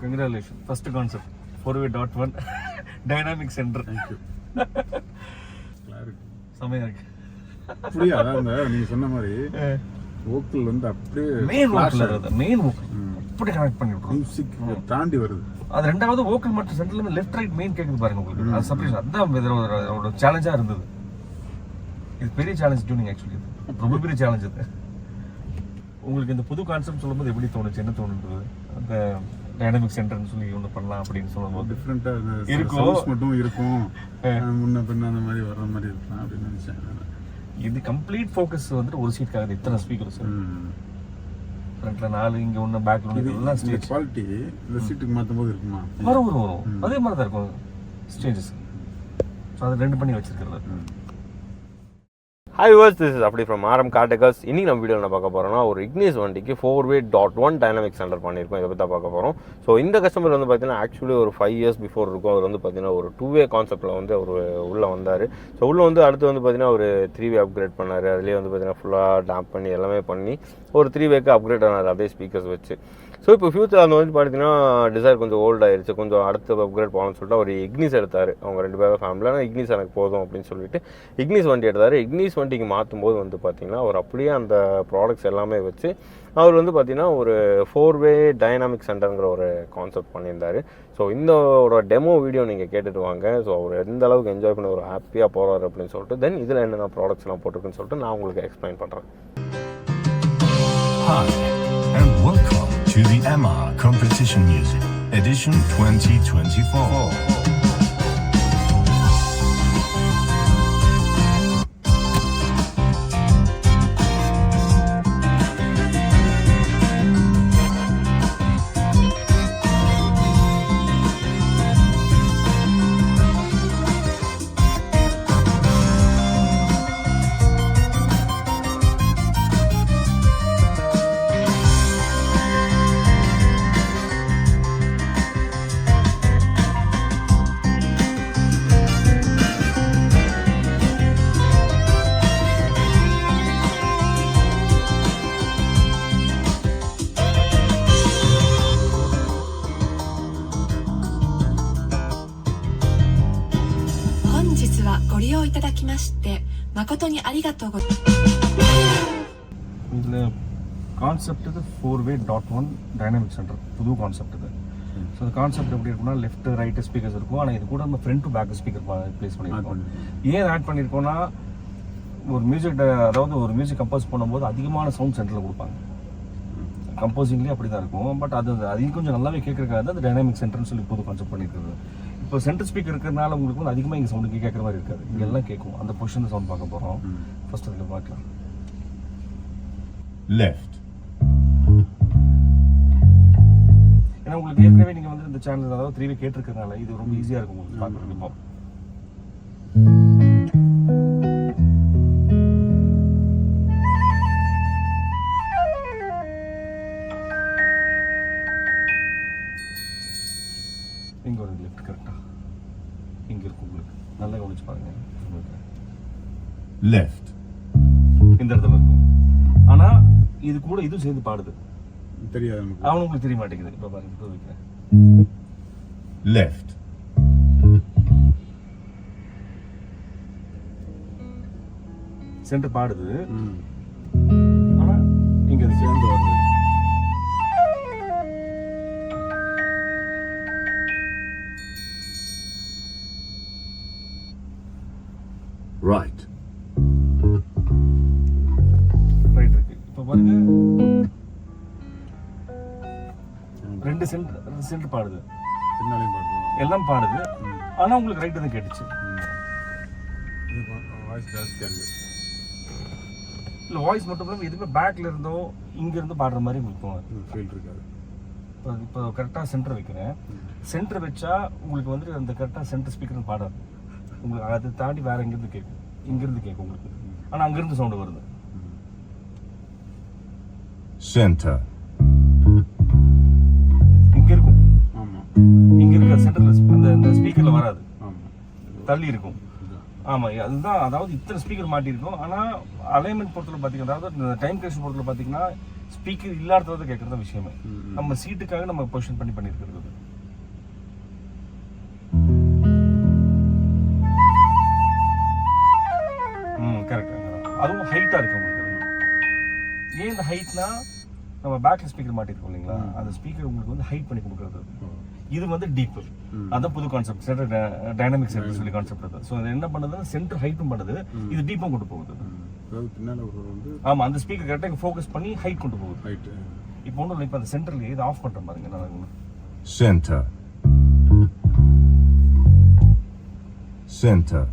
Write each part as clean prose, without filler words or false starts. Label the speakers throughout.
Speaker 1: Congratulations. First concept. 4way.1 Dynamic Center.
Speaker 2: Thank you. Clarity.
Speaker 1: செமையா இருக்கு.
Speaker 2: அப்படியே அதான் நீங்க சொன்ன மாதிரி வோக்கல் வந்து அப்படியே
Speaker 1: மெயின் வோக்கல் அப்படி கனெக்ட் பண்ணி விட்டுரும்.
Speaker 2: மியூசிக் தாண்டி வருது.
Speaker 1: அது ரெண்டாவது வோக்கல் மட்டும் சென்டர்ல இருந்து லெஃப்ட் ரைட் மெயின் கேக்குது பாருங்க உங்களுக்கு. அது செப்பரேஷன் அதான் ஒரு சேலஞ்சா இருந்தது. இது பெரிய சேலஞ்ச் டியூனிங் ஆக்சுவலி. இது ரொம்ப பெரிய சேலஞ்ச் இது. உங்களுக்கு இந்த புது கான்செப்ட் சொல்லும்போது எப்படி தோணுச்சு, என்ன தோணுது? அந்த டைனமிக் சென்டர்னு சொல்லி ஒன்று பண்ணலாம் அப்படின்னு சொல்லும்போது
Speaker 2: டிஃப்ரெண்டாக
Speaker 1: இருக்கும்,
Speaker 2: மட்டும் இருக்கும், முன்ன பின்ன அந்த மாதிரி வர்ற மாதிரி இருக்கலாம் அப்படின்னு நினைச்சேன்.
Speaker 1: இது கம்ப்ளீட் ஃபோக்கஸ் வந்துட்டு ஒரு சீட்காக இத்தனை ஸ்பீக்கர்ஸ் ஃப்ரண்ட்ல 4 இங்க ஒன்று பேக்ல ஒன்று எல்லாம் ஸ்டேஜ்
Speaker 2: குவாலிட்டி இந்த சீட்டுக்கு மாற்றும் போது இருக்குமா?
Speaker 1: வரும் அதே மாதிரி தான் இருக்கும் ஸ்டேஜஸ். ஸோ அதை ரெண்டு பண்ணி வச்சிருக்கிறது.
Speaker 3: Hi viewers, this is Apdi from RM Car Techers. இன்னைக்கு நம்ம வீடியோவில் பார்க்க போகிறோம்னா ஒரு இக்னிஸ் வண்டிக்கு 4way.1 டைனமிக் சென்டர் பண்ணியிருக்கோம். இதை பற்றி பார்க்க போகிறோம். ஸோ இந்த கஸ்டமர் வந்து பார்த்தீங்கன்னா ஆக்சுவலி ஒரு 5 years பிஃபோர் இருக்கும். அவர் வந்து பார்த்தீங்கன்னா ஒரு 2way கான்செப்ட்டில் வந்து அவர் உள்ளே வந்தார். ஸோ உள்ளே வந்து அடுத்து வந்து பார்த்தீங்கன்னா ஒரு 3way அப்கிரேட் பண்ணார். அதுலேயே வந்து பார்த்தீங்கன்னா ஃபுல்லாக டேம்ப் பண்ணி எல்லாமே பண்ணி ஒரு 3wayக்கு அப்கிரேட் ஆனார் அப்படியே ஸ்பீக்கர்ஸ் வச்சு. ஸோ இப்போ ஃபியூச்சர் அந்த வந்து பார்த்தீங்கன்னா டிசைர் கொஞ்சம் ஓல்ட் ஆயிடுச்சு, கொஞ்சம் அடுத்து அப்கிரேட் போகணும்னு சொல்லிட்டு அவர் இக்னிஸ் எடுத்தார். அவங்க 2 பேரும் ஃபேமிலியில் ஆனால் இக்னிஸ் எனக்கு போதும் அப்படின்னு சொல்லிட்டு இக்னிஸ் வண்டி எடுத்தார். இக்னிஸ் வண்டிக்கு மாற்றும் போது வந்து பார்த்தீங்கன்னா அவர் அப்படியே அந்த ப்ராடக்ட்ஸ் எல்லாமே வச்சு அவர் வந்து பார்த்தீங்கன்னா ஒரு 4way டைனாமிக் சென்டருங்கிற ஒரு கான்செப்ட் பண்ணியிருந்தார். ஸோ இந்த ஒரு டெமோ வீடியோ நீங்கள் கேட்டுட்டு வாங்க. ஸோ அவர் எந்த அளவுக்கு என்ஜாய் பண்ணி ஒரு ஹாப்பியாக போகிறாரு அப்படின்னு சொல்லிட்டு தென் இதில் என்னென்ன ப்ராடக்ட்ஸ்லாம் போட்டிருக்குன்னு சொல்லிட்டு நான் உங்களுக்கு எக்ஸ்பிளைன் பண்ணுறேன்.
Speaker 4: Hi and welcome to the MR Competition Music Edition 2024.
Speaker 1: இதில் கான்செப்ட் இது 4way.1 டைனாமிக் சென்டர் புது கான்செப்ட் இது. ஸோ அந்த கான்செப்ட் எப்படி இருக்குன்னா லெஃப்ட் ரைட்டு ஸ்பீக்கர்ஸ் இருக்கும். ஆனால் இது கூட நம்ம front to back speaker place பண்ணியிருக்கோம். ஏன் ஆட் பண்ணியிருக்கோம்னா ஒரு மியூசிக் அதாவது ஒரு மியூசிக் கம்போஸ் பண்ணும்போது அதிகமான சவுண்ட் சென்டரில் கொடுப்பாங்க. கம்போசிங்லேயே அப்படி தான் இருக்கும். பட் அதையும் கொஞ்சம் நல்லாவே கேட்கறதுக்காக அது டைனாமிக் சென்டர்னு சொல்லி புது கான்செப்ட் பண்ணியிருக்கிறது. இப்போ சென்டர் ஸ்பீக்கர் இருக்கிறதுனால உங்களுக்கு வந்து அதிகமாக இங்கே சவுண்டு கேட்குற மாதிரி இருக்காது. இங்கே எல்லாம் கேட்கும். அந்த பொசிஷன் சவுண்ட் பார்க்க போகிறோம். ஃபர்ஸ்ட் அதில் பார்க்கலாம்.
Speaker 4: Left.
Speaker 1: ஏன்னா உங்களுக்கு ஏற்கனவே நீங்கள் வந்து இந்த சேனல் அதாவது 3way கேட்டிருக்கிறதுனால இது ரொம்ப ஈஸியாக இருக்கும் உங்களுக்கு பார்க்குறதுக்கு. இப்போ இங்கே ஒரு லெஃப்ட் கரெக்டாக இங்கே இருக்கும். உங்களுக்கு நல்லா கவனிச்சு பாருங்க.
Speaker 4: Left.
Speaker 1: இந்த இடத்துல இருக்கும். ஆனால் இது கூட இதுவும் சேர்ந்து பாடுது.
Speaker 2: தெரியாது
Speaker 1: அவனுக்கு தெரிய மாட்டேங்குது. இப்போ பாருங்க, இப்போ வைக்கிறேன்.
Speaker 4: Left.
Speaker 1: சென்டர் பாடுது, ஆனா இங்க அது சேர்ந்து வருது.
Speaker 4: Right.
Speaker 1: ரைட் இருக்கு. இப்போ பாருங்க, ரெண்டு சென்டர் பாடுது,
Speaker 2: பின்னாலையும் பாடுது,
Speaker 1: எல்லாம் பாடுது. ஆனா உங்களுக்கு ரைட் தான் கேட்டுச்சு.
Speaker 2: வாய்ஸ் ஜாஸ்தியாக இருக்கு.
Speaker 1: இல்லை வாய்ஸ் மட்டும் இல்லாமல் எதுவுமே பேக்ல இருந்தோ இங்க இருந்து பாடுற மாதிரி உங்களுக்கு
Speaker 2: ஃபீல் இருக்காது.
Speaker 1: இப்போ கரெக்டாக சென்டர் வைக்கிறேன். சென்டர் வச்சா உங்களுக்கு வந்து அந்த கரெக்டாக சென்டர் ஸ்பீக்கர் பாடாது. உங்களுக்கு அதை தாண்டி வேற எங்கேருந்து கேட்கும், இங்கிருந்து கேட்கும் உங்களுக்கு. ஆனால் அங்கிருந்து சவுண்டு வருது.
Speaker 4: Center.
Speaker 1: இங்க இருக்கும்.
Speaker 2: ஆமாம்,
Speaker 1: இங்க இருக்க சென்டர்ல அந்த ஸ்பீக்கர்ல வராது,
Speaker 2: ஆமாம்,
Speaker 1: தள்ளி இருக்கும். ஆமா, அதுதான். அதாவது இத்தனை ஸ்பீக்கர் மாட்டிருக்கும். ஆனா அலைன்மெண்ட் பொறுத்தவரை பாத்தீங்கன்னா, அதாவது டைம் கேஷன் பொறுத்தவரை பாத்தீங்கன்னா ஸ்பீக்கர் இல்லாதது கேட்கறது விஷயமே. நம்ம சீட்டுக்காக நம்ம பொசிஷன் பண்ணி பண்ணியிருக்கிறது. கரெக்ட். அதுவும் ஹைட்டா இருக்கு உங்களுக்கு. ஏன் இந்த ஹைட்னா நம்ம பேக்ல ஸ்பீக்கர் மாட்டிருக்கோம் இல்லைங்களா, அந்த ஸ்பீக்கர் உங்களுக்கு வந்து ஹைட் பண்ணி கொடுக்குறது. இது வந்து டீப், அதான் புது கான்செப்ட், சென்டர் டைனமிக் சென்டர் சொல்லி கான்செப்ட் அது. ஸோ இது என்ன பண்ணுதுன்னா சென்டர் ஹைட்டும் பண்ணுது, இது டீப்பும் கொண்டு போகுது. ஆமா, அந்த ஸ்பீக்கர் கரெக்டாக ஃபோக்கஸ் பண்ணி ஹைட் கொண்டு போகுது. ஹைட் இப்போ ஒன்றும் இல்லை, இப்போ அந்த சென்டர்ல இது ஆஃப் பண்ணுற பாருங்க என்ன ஆகும்னு.
Speaker 4: Center. Center.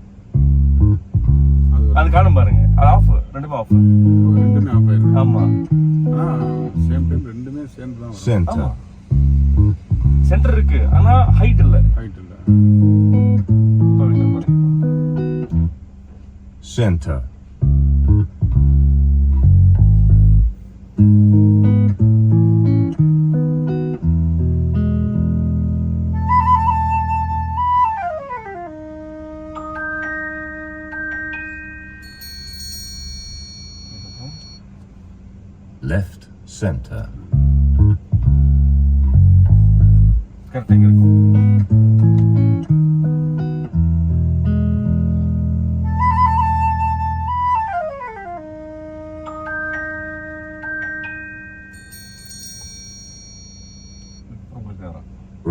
Speaker 1: அது காணும் பாருங்க, அது ஆஃப், ரெண்டுமே ஆஃப்.
Speaker 2: ரெண்டுமே ஆஃப் ஆயிருக்கு.
Speaker 1: ஆமா,
Speaker 2: சேம் டைம் ரெண்டுமே சேர்ந்து தான் வரும்.
Speaker 4: Center.
Speaker 1: சென்டர் இருக்கு ஆனா ஹைட் இல்ல.
Speaker 2: ஹைட் இல்ல.
Speaker 4: Center. Left center.
Speaker 1: கரெக்டா இருக்கும்.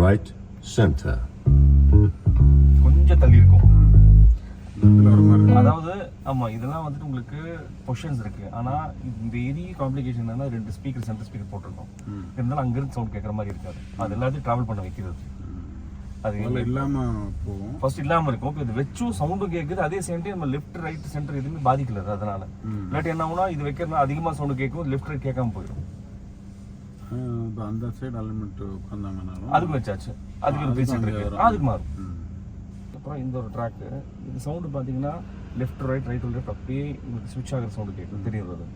Speaker 4: Right center.
Speaker 1: கொஞ்சம் தள்ளி இருக்கும்.
Speaker 2: அதாவது
Speaker 1: அதாவது ஆமா, இதெல்லாம் வந்துட்டு உங்களுக்கு பொசிஷன்ஸ் இருக்கு. ஆனா இந்த ஏரிய காம்ப்ளிகேஷன் என்னன்னா, ரெண்டு ஸ்பீக்கர் சென்டர் ஸ்பீக்கர் போட்டிருக்கோம். இருந்தாலும் அங்கிருந்து சவுண்ட் கேட்கற மாதிரி இருக்காது. அது எல்லாத்தையும் டிராவல் பண்ண வைக்கிறது. அது
Speaker 2: இல்லாம போகும்.
Speaker 1: ஃபர்ஸ்ட் இல்லாம இருக்கும், இது வச்சும் சவுண்டும் கேட்குது. அதே சேம் டைம் நம்ம லெஃப்ட் ரைட் சென்டர் எதுவுமே பாதிக்கல. அதனால இல்லாட்டி என்ன ஆகும்னா, இது வைக்கிறதுனா அதிகமா சவுண்ட் கேட்கும், லெஃப்ட் ரைட் கேட்காம போயிடும்.
Speaker 2: அந்த சைடு அலைன்மெண்ட் உட்கார்ந்தாங்கனாலும்
Speaker 1: அதுக்கு வச்சாச்சு, அதுக்கு ஒரு பீஸ் இருக்கு, அதுக்கு மாறும். அப்புறம் இந்த ஒரு ட்ராக்கு, இந்த சவுண்டு பார்த்தீங்கன்னா லெஃப்ட் ரைட் ரைட் லெஃப்ட் அப்படியே உங்களுக்கு ஸ்விட்ச் ஆகிற சவுண்டு கேட்கும், தெரியுது.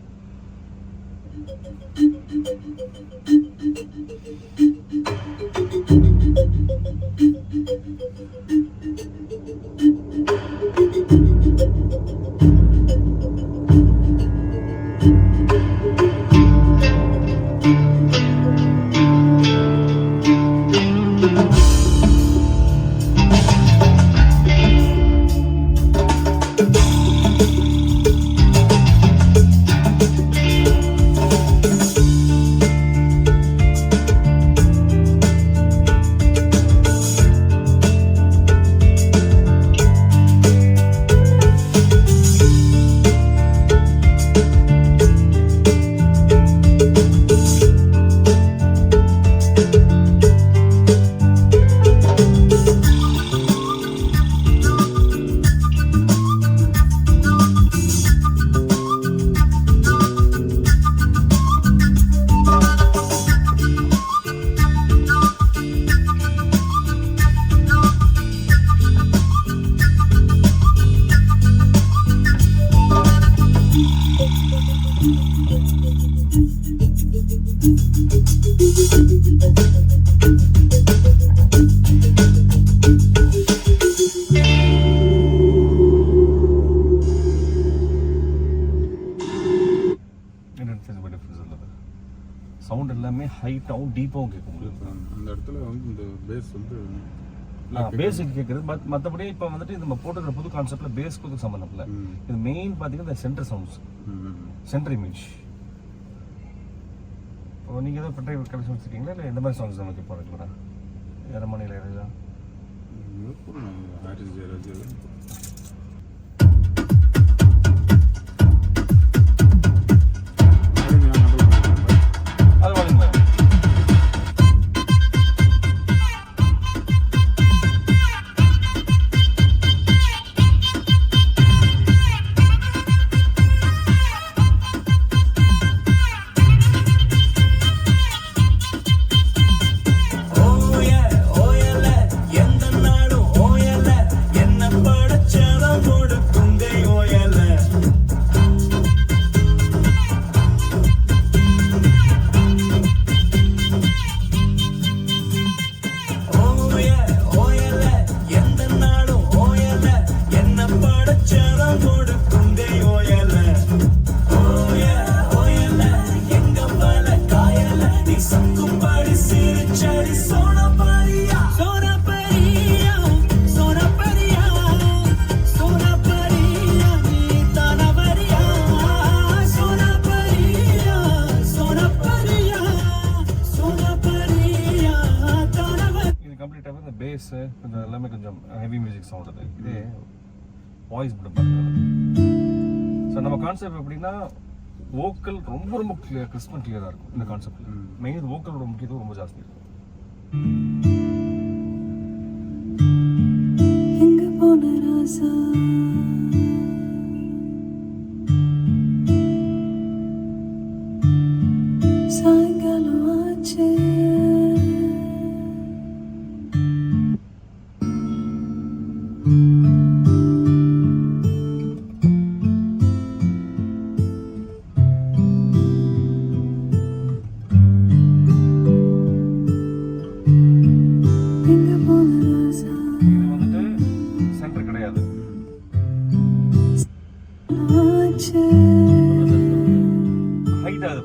Speaker 1: சவுண்ட் எல்லாமே ஹைட்டாகவும் டீப்பாகவும் கேட்க முடியும்.
Speaker 2: அந்த இடத்துல வந்து இந்த பேஸ் வந்து
Speaker 1: பேசிக் கேட்குறது. மற்றபடி இப்போ வந்துட்டு நம்ம போட்டுக்கிற புது கான்செப்ட்ல பேஸ்க்கு சம்மந்தம் இல்லை. இது மெயின் பார்த்தீங்கன்னா இந்த சென்டர் சவுண்ட்ஸ், சென்டர் இமேஜ். இப்போ நீங்கள் ஏதோ பெட்ரை கலெக்ஷன் வச்சுருக்கீங்களா, இல்லை எந்த மாதிரி சாங்ஸ் நமக்கு இப்போ இருக்குங்களா? இரமணியில் இறையா
Speaker 5: என்ன படைச்ச
Speaker 1: பேஸு கொஞ்சம் எல்லாமே கொஞ்சம் ஹெவி மியூசிக் சவுண்ட் அது. இதே வாய்ஸ் மட்டும் பாருங்க. ஸோ நம்ம கான்செப்ட் எப்படின்னா வோக்கல் ரொம்ப ரொம்ப கிறிஸ்பன் கிளியராக இருக்கும் இந்த கான்செப்டில். மெயின் வோக்கலோட முக்கியத்துவம் ரொம்ப ஜாஸ்தி இருக்கும்.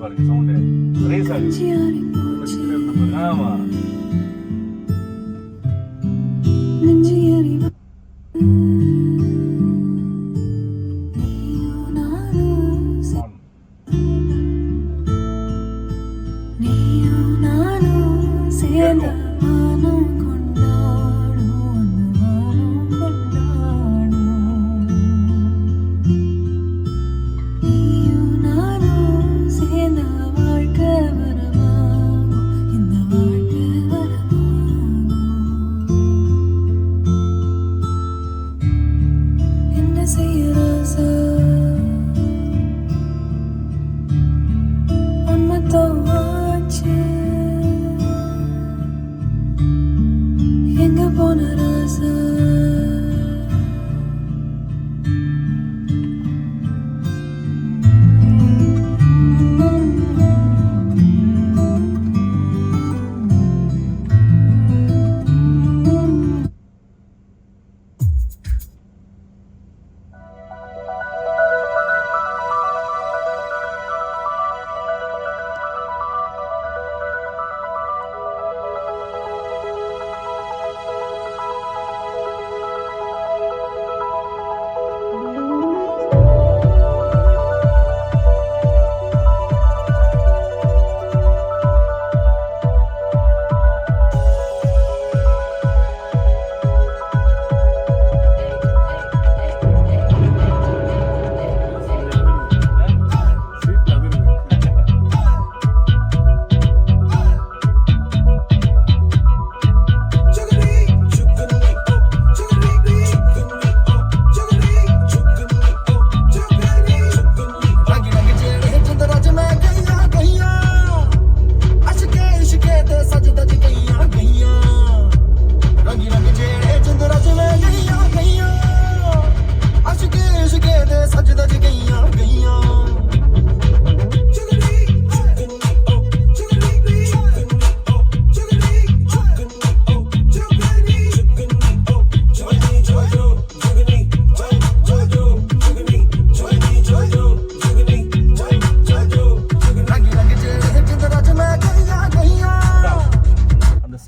Speaker 1: பாருங்க சவுண்ட் ரேஸ் ஆகுது. ஆமா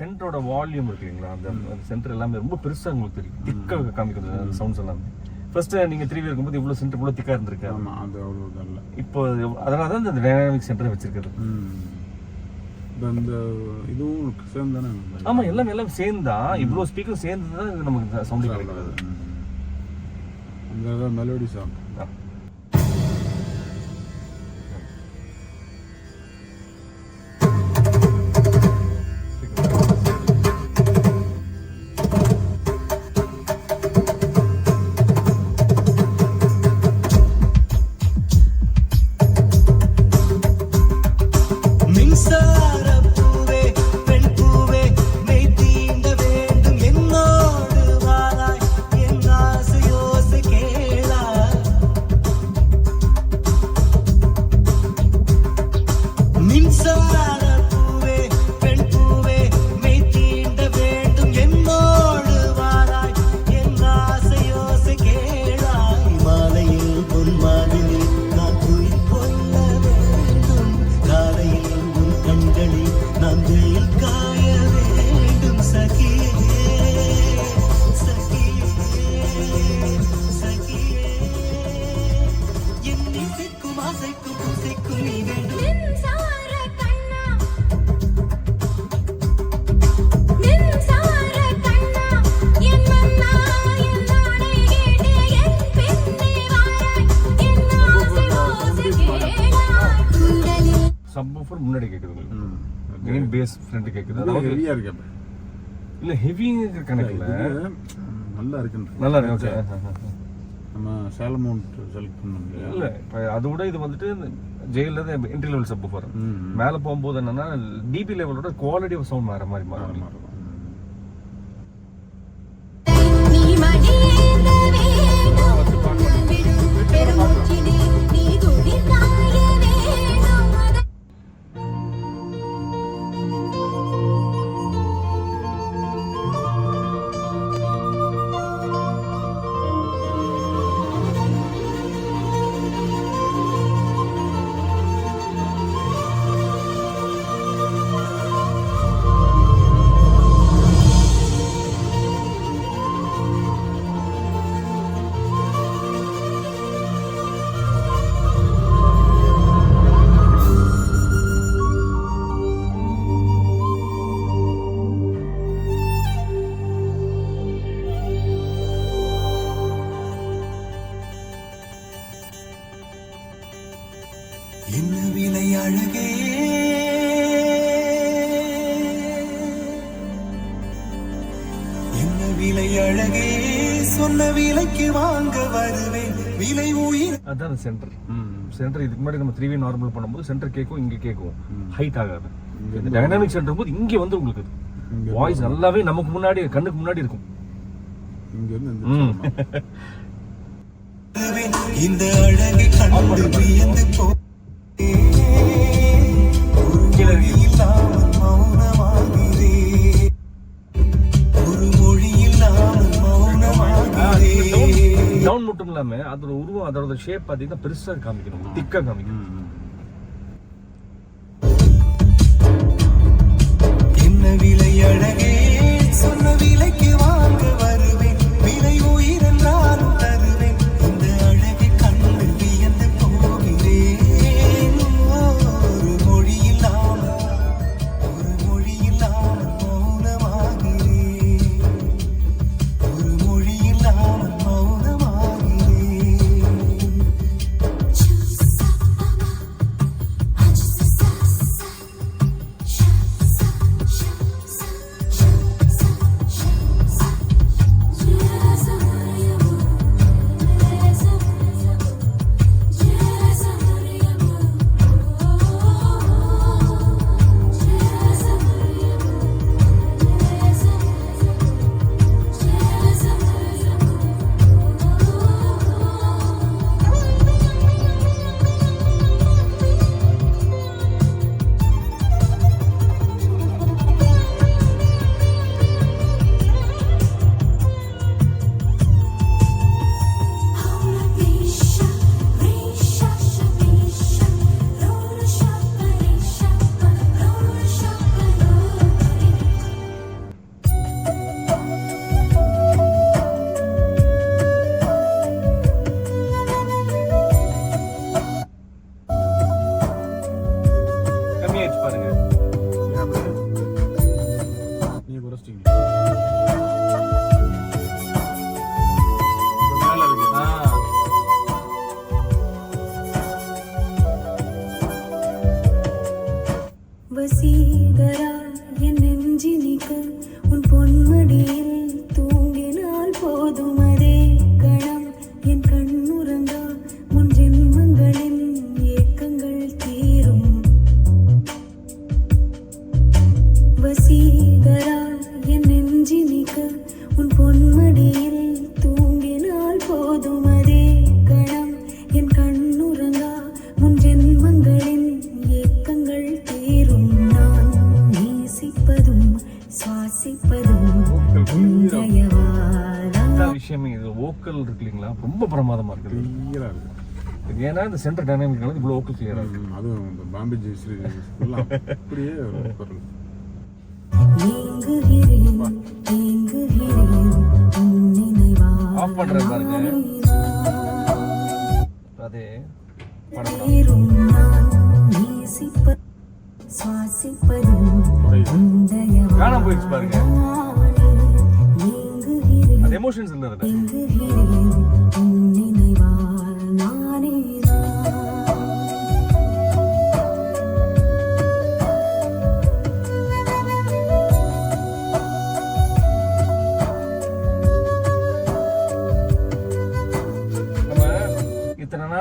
Speaker 1: சென்டரோட வால்யூம் இருக்கு இல்லைங்களா, அந்த சென்டர் எல்லாமே ரொம்ப பெருசாக உங்களுக்கு தெரியும், திக்காக காமிக்கிறது அந்த சவுண்ட்ஸ் எல்லாமே. ஃபர்ஸ்ட் நீங்கள் 3V இருக்கும்போது இவ்வளோ சென்டர் இவ்வளோ திக்காக இருந்திருக்கு. இப்போ அதனால தான் இந்த டைனாமிக் சென்டரை வச்சிருக்கிறது.
Speaker 2: அந்த இதுவும் சேர்ந்து தானே?
Speaker 1: ஆமாம், எல்லாம் சேர்ந்தா இவ்வளோ ஸ்பீக்கர் சேர்ந்து தான் இது நமக்கு சவுண்டு கிடைக்கிறது.
Speaker 2: அந்த மெலோடி சாங்
Speaker 1: பேஸ் ஃப்ரண்ட் கேக்குது. அதாவது
Speaker 2: ஹெவியா இருக்கு அப்ப.
Speaker 1: இல்ல ஹெவி கணக்குல
Speaker 2: நல்லா இருக்குன்னு.
Speaker 1: நல்லா இருக்கு. ஓகே.
Speaker 2: நம்ம சாலமவுண்ட் செலக்ட் பண்ணோம்
Speaker 1: இல்ல இப்போ அதோட இது வந்துட்டு ஜெயில என்ட்ரி லெவல் சப் வூஃபர். மேல போகும்போது என்னன்னா டிபி லெவலோட குவாலிட்டி ஆஃப் சவுண்ட் வேற மாதிரி மாறும்.
Speaker 5: என்ன விலை அழகே, என்ன விலை அழகே, சொன்ன விலைக்கு வாங்க வருவேன், விலை உயிர்.
Speaker 1: அதான் சென்டர். சென்டர் இதுக்கு முன்னாடி நம்ம 3V நார்மல் பண்ணும்போது சென்டர் கேட்கும், இங்கே கேட்கும், ஹைட் ஆகாது. இந்த டைனாமிக் சென்டர் போது இங்கே வந்து உங்களுக்கு வாய்ஸ் நல்லாவே நமக்கு முன்னாடி கண்ணுக்கு முன்னாடி இருக்கும்.
Speaker 5: இந்த அழகை கண்டு வியந்து போ,
Speaker 1: டவுன் மட்டும் இல்லாம அதோட உருவம் அதோட ஷேப் பாத்தீங்கன்னா பெருசா காமிக்கணும், திக்கா காமிக்கணும்.
Speaker 5: என்ன விலை அழகே, சொன்ன விலைக்கு வாங்க வருவேன், விலை உயிர் என்றாலும் தருவேன், இந்த அழகை கண்டு வியந்து போகிறேன். ஒரு மொழி இல்லாமல் மௌனமாகிறேன், ஒரு மொழி இல்லாமல் மௌனமாகிறேன்.
Speaker 6: வசீகரா என் நெஞ்சினிக்கு உன் பொன்மடியில் தூங்கினால் போதும், அதே கணம் என் கண்ணுறங்கா முன் ஜென்மங்களின் ஏக்கங்கள் தீரும். வசீகரா என் நெஞ்சினிக்கு உன் பொன்மடியில் தூங்கினால் போதும், அதே கணம் என் கண்ணுறங்கா முன் ஜென்மங்களின் ஏக்கங்கள் தீரும். நான் நேசிப்பதும் சுவாசிப்பதும்
Speaker 1: விஷயமே இது வோக்கல் இருக்கு இல்லைங்களா, ரொம்ப பிரமாதமா இருக்குது.
Speaker 2: கிளியரா இருக்கு.
Speaker 1: இது ஏன்னா இந்த சென்டர் டைனாமிக்னால இவ்வளவு வோக்கல் கிளியரா இருக்கு.
Speaker 2: அதுவும் இந்த பாம்பே ஜெயஸ்ரீ அப்படியே ஒரு குரல்.
Speaker 1: ஆஃப் பண்றது பாருங்க, அதே காணாம போயிடுச்சு பாருங்க, அது எமோஷன்ஸ் இல்லை அதுல.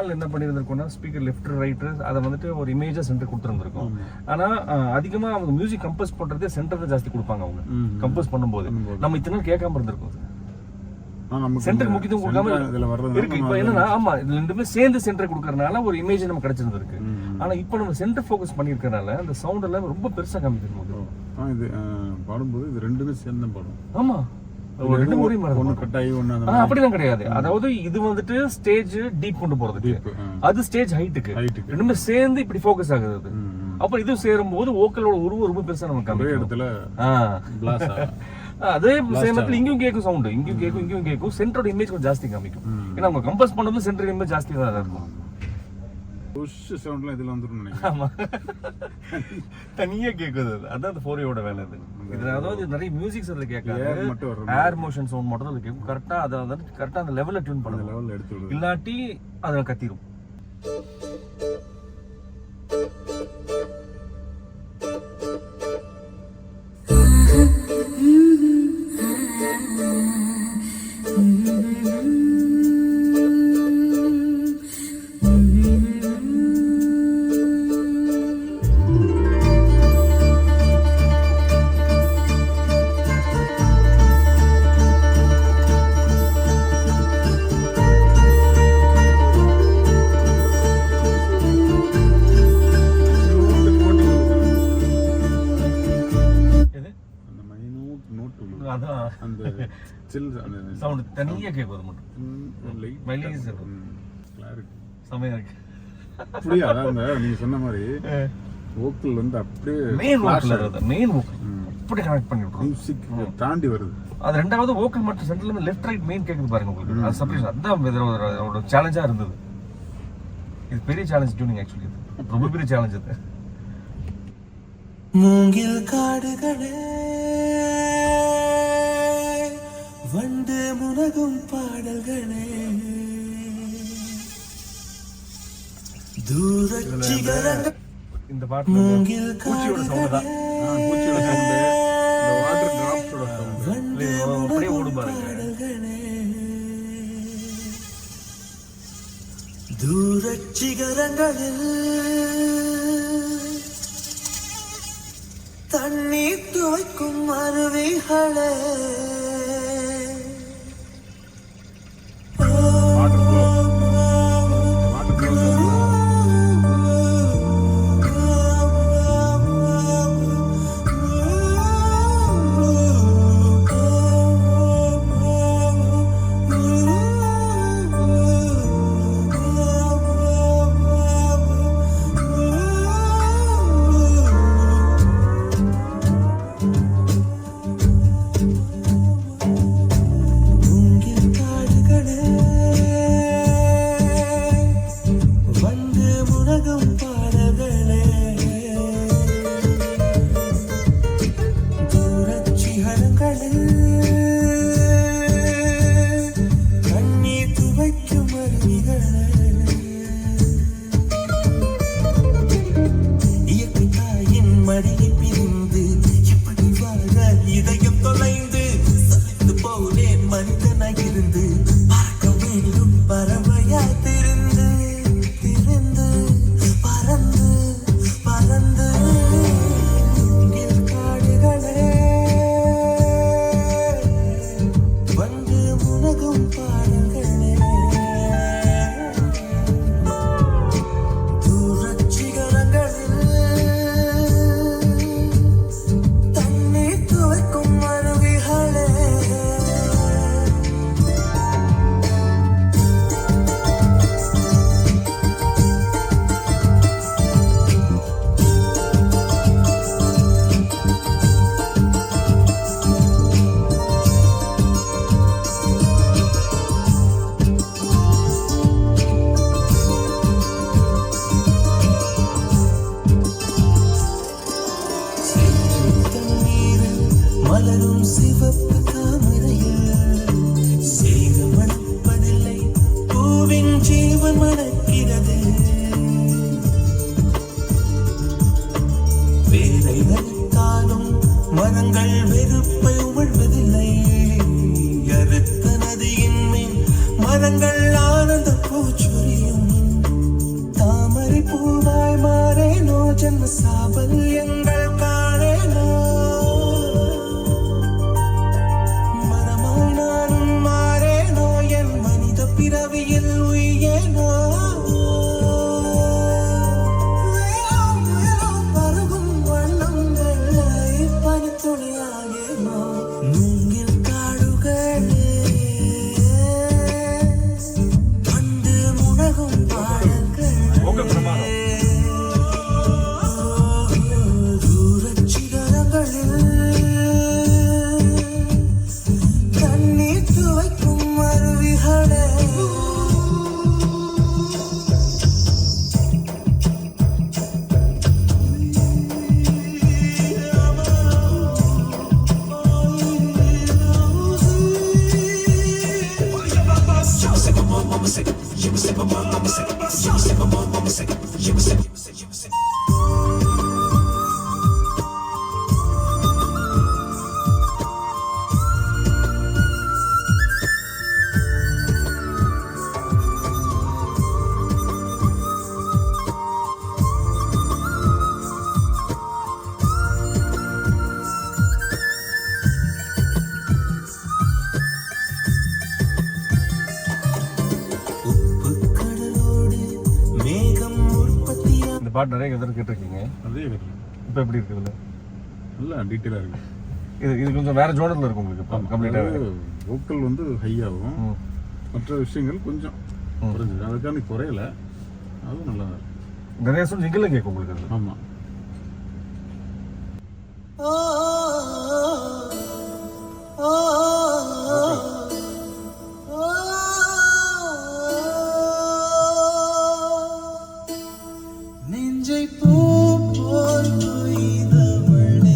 Speaker 1: நாள் என்ன பண்ணியிருந்திருக்கோம்னா ஸ்பீக்கர் லெஃப்ட் ரைட்டு அதை வந்துட்டு ஒரு இமேஜாக சென்டர் கொடுத்துருந்துருக்கோம். ஆனால் அதிகமாக அவங்க மியூசிக் கம்போஸ் பண்ணுறதே சென்டர் தான் ஜாஸ்தி கொடுப்பாங்க அவங்க கம்போஸ் பண்ணும்போது. நம்ம இத்தனை நாள் கேட்காம இருந்திருக்கோம். சென்டருக்கு முக்கியத்துவம் கொடுக்காம இருக்கு. இப்போ என்னன்னா ஆமா இது ரெண்டுமே சேர்ந்து சென்டர் கொடுக்கறதுனால ஒரு இமேஜ் நம்ம கிடைச்சிருந்திருக்கு. ஆனா இப்போ நம்ம சென்டர் ஃபோக்கஸ் பண்ணியிருக்கறனால அந்த சவுண்ட் எல்லாம் ரொம்ப பெருசா காமிக்கும் போது
Speaker 2: இது பாடும்போது இது ரெண்டுமே சேர்ந்து பாடும்.
Speaker 1: ஆமா ரெண்டு ஒரே மாதிரி
Speaker 2: ஒன்று கட்டாயி ஒன்று
Speaker 1: அப்படிலாம் கிடையாது. அதாவது இது வந்துட்டு ஸ்டேஜ் டீப் கொண்டு போறதுக்கு, அது ஸ்டேஜ் ஹைட்டுக்கு, ரெண்டுமே சேர்ந்து இப்படி ஃபோக்கஸ் ஆகுது அது. அப்ப இது சேரும் போது வோக்கலோட உருவம் ரொம்ப பெருசா நமக்கு
Speaker 2: ஒரே இடத்துல
Speaker 1: அதே சேமத்துல இங்கேயும் கேட்கும் சவுண்ட், இங்கேயும் கேட்கும். சென்டரோட இமேஜ் கொஞ்சம் ஜாஸ்தி காமிக்கும். ஏன்னா அவங்க கம்போஸ் பண்ணும்போது சென்டர் இமேஜ் ஜாஸ்தி தான் இருக்கும்.
Speaker 2: புஷ் சவுண்ட்லாம் இதுல வந்துரும் நினைக்கிறேன்.
Speaker 1: ஆமா தனியா கேக்குது. அதான் அந்த 4A ஓட வேலை. இது அதாவது நிறைய மியூசிக்ஸ் அதுல கேட்காது, ஏர் மோஷன் சவுண்ட் மட்டும் தான் கேட்கும். கரெக்டா அதை வந்து கரெக்டா அந்த லெவல்ல டியூன் பண்ணணும்.
Speaker 2: லெவல்ல எடுத்து விடுது.
Speaker 1: இல்லாட்டி அதை கத்திரும்.
Speaker 2: அந்த சில் அந்த
Speaker 1: சவுண்ட் தனியா கேட்கும். அது மட்டும் மைலேஜ்
Speaker 2: கிளாரிட்டி
Speaker 1: செமையா இருக்கு.
Speaker 2: அப்படியே அதான் நீங்க சொன்ன மாதிரி வோக்கல் வந்து அப்படியே
Speaker 1: மெயின் வோக்கல் அப்படி கனெக்ட் பண்ணி விட்டுரும்.
Speaker 2: மியூசிக் தாண்டி வருது.
Speaker 1: அது ரெண்டாவது வோக்கல் மட்டும் சென்டர்ல இருந்து லெஃப்ட் ரைட் மெயின் கேக்குது பாருங்க உங்களுக்கு. அது செப்பரேஷன் அதான் ஒரு சேலஞ்சா இருந்தது. இது பெரிய சேலஞ்ச் டியூனிங் ஆக்சுவலி. இது ரொம்ப பெரிய சேலஞ்ச் அது.
Speaker 5: மூங்கில் காடுகளே வண்டு முனகும் பாடல்களே தூரச்சிகரங்கள்
Speaker 1: இந்த பாட்டு
Speaker 5: மூங்கில்
Speaker 1: பூச்சியோட சவுண்ட் தான்.
Speaker 2: பூச்சியோட சவுண்ட், இந்த வாட்டர் டிராப்ஸோட சவுண்ட்
Speaker 5: வண்டு
Speaker 1: அப்படியே ஓடும் பாருங்க.
Speaker 5: பாடல்களே தூரச்சிகரங்களில் தண்ணீர் துவைக்கும் அருவிகளே மலரும் சிவப்பு தாமரையில் சேகம் மணப்பதில்லை, பூவின் ஜீவன் மணக்கிறது. வேலை அறுத்தாலும் மரங்கள் வெறுப்பை உமிழ்வதில்லை. அறுத்த நதியின் மேல் மரங்கள் ஆனந்த பூச்சொரியும். எங்கள் காணேனோ மரமாய் நானும் மாறேனோ என் மனித பிறவியில் உயேனோ பருகும் வண்ணங்களை பனித்துளியாகேனோ மூங்கில் காடுகளே வந்து முனகும் பாடல்கள்
Speaker 1: ஓகே பிரமாதம்.
Speaker 5: தூரச் சிகரங்களில் கண்ணீர் துவைக்கும் அருவிகளே மேகம் உற்பத்தியா
Speaker 1: இந்த பாட்டு நிறைய எதிர்த்து கேட்டிருக்கீங்க.
Speaker 2: அதே கட்டலாம்
Speaker 1: இப்போ எப்படி இருக்குதுல்ல?
Speaker 2: நல்லா டீட்டெயிலாக இருக்கு.
Speaker 1: இது கொஞ்சம் வேற ஜோனரில் இருக்கும் உங்களுக்கு இப்போ கம்ப்ளீட்டாக.
Speaker 2: வோக்கல் வந்து ஹையாகும், மற்ற விஷயங்கள் கொஞ்சம் குறைஞ்சிது. அதுக்காண்டி குறையல, அதுவும் நல்லா தான் இருக்கு.
Speaker 1: நிறைய சொல்லி ஜிங்கில் கேட்கும் உங்களுக்கு அது.
Speaker 2: ஆமாம்.
Speaker 5: நெஞ்சை பூ போல் கொய்தவளே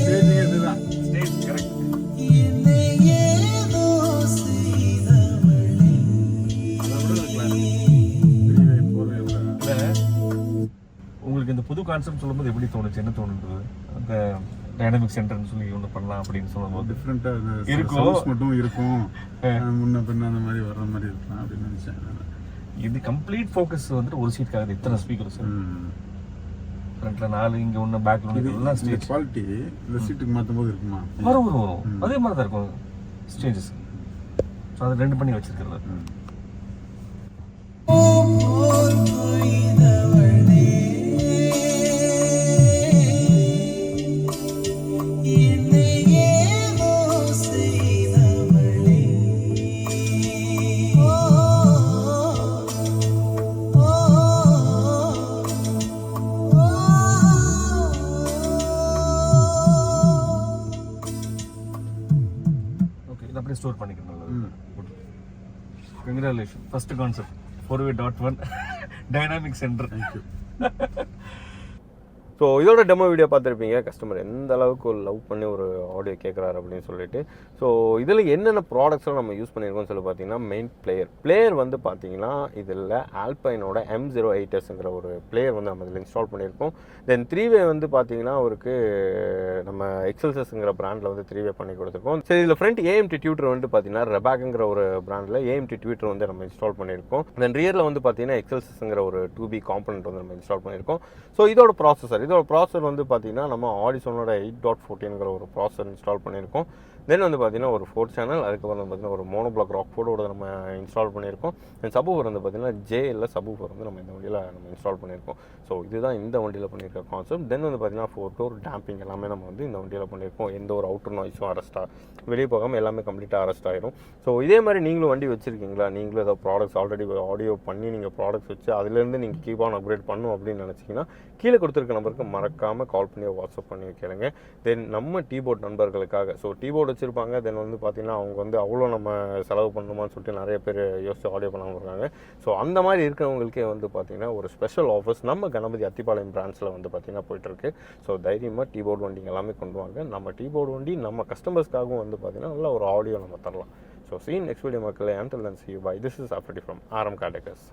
Speaker 2: ஸ்டேஜே இதுதான்.
Speaker 1: Stage correct.
Speaker 5: என்னை ஏதோ செய்தவளே
Speaker 2: அதை விட பெரிய போகிறேன்.
Speaker 1: இல்லை, உங்களுக்கு இந்த புது கான்செப்ட் சொல்லும்போது எப்படி தோணுச்சு? என்ன தோணுன்றது? அந்த டைனமிக் சென்டர்னு சொல்லி ஒன்று பண்ணலாம் அப்படின்னு சொல்லும்போது
Speaker 2: டிஃப்ரெண்ட்டாக
Speaker 1: இருக்கும்.
Speaker 2: சவுண்ட்ஸ் மட்டும் இருக்கும், முன்ன பின்ன அந்த மாதிரி வர்ற மாதிரி இருக்கலாம் அப்படின்னு நினச்சேன்.
Speaker 1: இது கம்ப்ளீட் ஃபோக்கஸ் வந்துட்டு ஒரு சீட்டுக்காக இத்தனை ஸ்பீக்கர் சார். ஃப்ரண்ட்ல 4, இங்கே ஒன்று, பேக்கில் ஒன்று, எல்லாம்
Speaker 2: இந்த
Speaker 1: ஸ்டேஜ்
Speaker 2: குவாலிட்டி இந்த சீட்டுக்கு மாற்றும் போது இருக்குமா?
Speaker 1: வரும் அதே மாதிரி தான் இருக்கும் ஸ்டேஜஸ். ஸோ அது 2 பண்ணி வச்சிருக்கிறது.
Speaker 5: பூ போல் கொய்தவளே என்னை ஏதோ செய்தவளே
Speaker 1: ஓகே, இது அப்படியே ஸ்டோர் பண்ணிக்கணும். Congratulation, first concept 4way.1 dynamic centre.
Speaker 2: Thank you.
Speaker 3: So இதோட டெமோ வீடியோ பார்த்துருப்பீங்க. கஸ்டமர் எந்த அளவுக்கு ஒரு லவ் பண்ணி ஒரு ஆடியோ கேட்குறாரு அப்படின்னு சொல்லிட்டு. ஸோ இதில் என்னென்ன ப்ராடக்ட்ஸ்லாம் நம்ம யூஸ் பண்ணியிருக்கோம்னு சொல்லி பார்த்தீங்கன்னா, மெயின் பிளேயர் வந்து பார்த்தீங்கன்னா இதில் ஆல்பைனோட M08Sங்கிற ஒரு பிளேயர் வந்து நம்ம இதில் இன்ஸ்டால் பண்ணியிருக்கோம். தென் 3way வந்து பார்த்தீங்கன்னா அவருக்கு நம்ம எக்ஸல்சஸ்ங்கிற பிராண்டில் வந்து 3way பண்ணி கொடுத்துருக்கோம். சரி, இதில் ஃப்ரண்ட் AMT டியூட்டர் வந்து பார்த்தீங்கன்னா ரெபாக்ங்கிற ஒரு பிராண்டில் AMT டியூட்டர் வந்து நம்ம இன்ஸ்டால் பண்ணியிருக்கோம். தென் ரியரில் வந்து பார்த்தீங்கன்னா எக்ஸல்சஸ்ங்கிற ஒரு 2B காம்பனண்ட் வந்து நம்ம இன்ஸ்டால் பண்ணியிருக்கோம். ஸோ இதோட ப்ராசஸர் வந்து பார்த்தீங்கன்னா நம்ம ஆடிசோனோட 8.14ங்கிற ஒரு ப்ராசஸர் இன்ஸ்டால் பண்ணியிருக்கோம். தென் வந்து பார்த்தீங்கன்னா ஒரு 4 சேனல், அதுக்கப்புறம் வந்து பார்த்தீங்கன்னா ஒரு மோனோபிளாக் ராக்ஃபோர்டோட நம்ம இன்ஸ்டால் பண்ணியிருக்கோம். தென் சப்வூஃபர் வந்து பார்த்தீங்கன்னா JL சப்வூஃபர் வந்து நம்ம இந்த வண்டியில் நம்ம இன்ஸ்டால் பண்ணியிருக்கோம். ஸோ இதுதான் இந்த வண்டியில் பண்ணியிருக்க கான்செப்ட். தென் வந்து பார்த்தீங்கன்னா 4 டோர் டேம்பிங் எல்லாமே நம்ம வந்து இந்த வண்டியில் பண்ணியிருக்கோம். எந்த ஒரு அவுட்டர் நாய்ஸும் வெளியே போகாமல் எல்லாமே கம்ப்ளீட்டாக அரெஸ்ட் ஆயிரும். ஸோ இதே மாதிரி நீங்களும் வண்டி வச்சுருக்கீங்களா? நீங்களும் ஏதாவது ப்ராடக்ட்ஸ் ஆல்ரெடி ஆடியோ பண்ணி நீங்கள் ப்ராடக்ட்ஸ் வச்சு அதுலேருந்து நீங்கள் கீப் ஆன் அப்கிரேட் பண்ணணும் அப்படின்னு நினச்சிங்கன்னா கீழே கொடுத்துருக்க நம்பருக்கு மறக்காமல் கால் பண்ணி வாட்ஸ்அப் பண்ணி கேளுங்க. தென் நம்ம டீபோர்ட் நண்பர்களுக்காக, ஸோ டீபோர்ட் வச்சுருப்பாங்க, தென் வந்து பார்த்தீங்கன்னா அவங்க வந்து அவ்வளோ நம்ம செலவு பண்ணணுமான்னு சொல்லிட்டு நிறைய பேர் யோசிச்சு ஆடியோ பண்ணாமல் இருக்காங்க. ஸோ அந்த மாதிரி இருக்கிறவங்களுக்கே வந்து பார்த்தீங்கன்னா ஒரு ஸ்பெஷல் ஆஃபர்ஸ் நம்ம கணபதி அத்திப்பாளையம் பிரான்ச்சில் வந்து பார்த்தீங்கன்னா போயிட்டுருக்கு. ஸோ தைரியமாக டீபோர்ட் வண்டிங்க எல்லாமே கொண்டு வாங்க. நம்ம டீபோர்ட் வண்டி நம்ம கஸ்டமர்ஸ்க்காகவும் வந்து பார்த்தீங்கன்னா நல்ல ஒரு ஆடியோ நம்ம தரலாம். So see you next video மக்களே. Until then, see you. Bye. This is Afridi from RM Car Deckers.